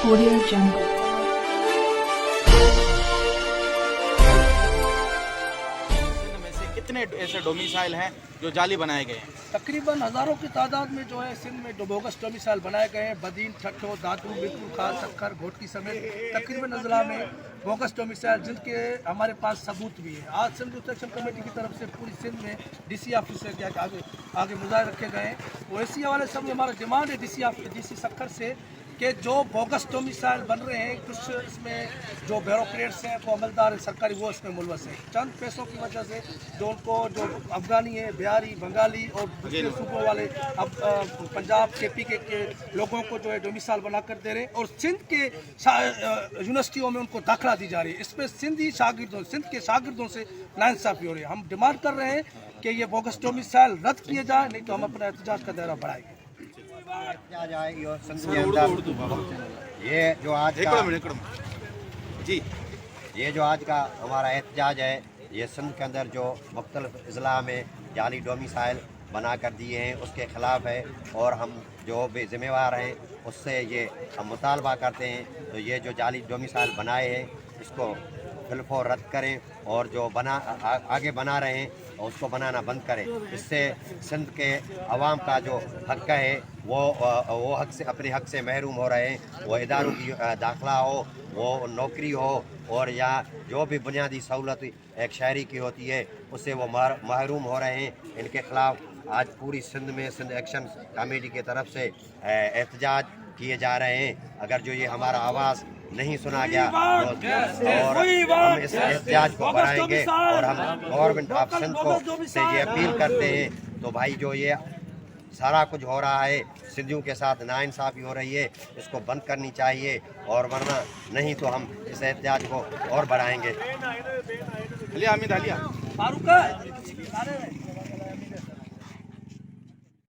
Audio Jungle. Sindh में से कितने ऐसे डोमिसाइल हैं जो जाली बनाए गए हैं? तकरीबन हज़ारों की तादाद में जो है सिंध में बोगस डोमिसाइल बनाए गए हैं। बदीन, ठट्ठो, दादू, बिल्कुल खास, सक्खर, घोटकी समेत तकरीबन अजला में बोगस डोमिसाइल जिनके हमारे पास सबूत भी है। आज सिंध सेक्शन कमेटी की तरफ से पूरी सिंध में डीसी ऑफिस से क्या आगे मुजाहिर रखे गए हैं। ओएसी वाले सब में हमारा डिमांड है डीसी सक्खर से कि जो बोगस डोमिसाइल बन रहे हैं, कुछ इसमें जो ब्यूरोक्रेट्स हैं, को अमलदार सरकारी, वो इसमें मुलवस है। चंद पैसों की वजह से जो उनको जो अफगानी है, बिहारी, बंगाली और दूसरे सूबों वाले अब पंजाब के लोगों को जो है डोमिसाइल बनाकर दे रहे हैं और सिंध के यूनिवर्सिटियों में उनको दाखिला दी जा रही है। इसमें सिंध के शागिर्दों से नाइंसाफ़ी हो रही है। हम डिमांड कर रहे हैं कि ये बोगस डोमिसाइल रद्द किए जाए, नहीं तो हम अपना एहतजाज का दायरा बढ़ाएंगे। ये जो आज का जी ये जो आज का हमारा एहतजाज है, ये सिंध के अंदर जो मुख्तलिफ अजला में जाली डोमिसाइल बना कर दिए हैं उसके ख़िलाफ़ है और हम जो भी ज़िम्मेवार हैं उससे ये हम मुतालबा करते हैं। तो ये जो जाली डोमिसाइल बनाए हैं इसको फिलफौर रद्द करें और जो आगे बना रहे हैं उसको बनाना बंद करें। इससे सिंध के अवाम का जो हक़ है वो हक़ से अपने हक़ से महरूम हो रहे हैं। वो इदारों की दाखिला हो, वो नौकरी हो और या जो भी बुनियादी सहूलत एक शहरी की होती है उससे वो महरूम हो रहे हैं। इनके ख़िलाफ़ आज पूरी सिंध में सिंध एक्शन कमेटी की तरफ से एहतजाज किए जा रहे हैं। अगर जो ये हमारा आवाज़ नहीं सुना गया और हम इस एहतजाज को बढ़ाएंगे और हम गवर्नमेंट ऑफ सिंध को से ये अपील करते हैं। तो भाई जो ये सारा कुछ हो रहा है, सिंधियों के साथ नाइंसाफ़ी हो रही है, इसको बंद करनी चाहिए और वरना नहीं तो हम इस एहतजाज को और बढ़ाएंगे। अलिया अमीद अलिया फारूक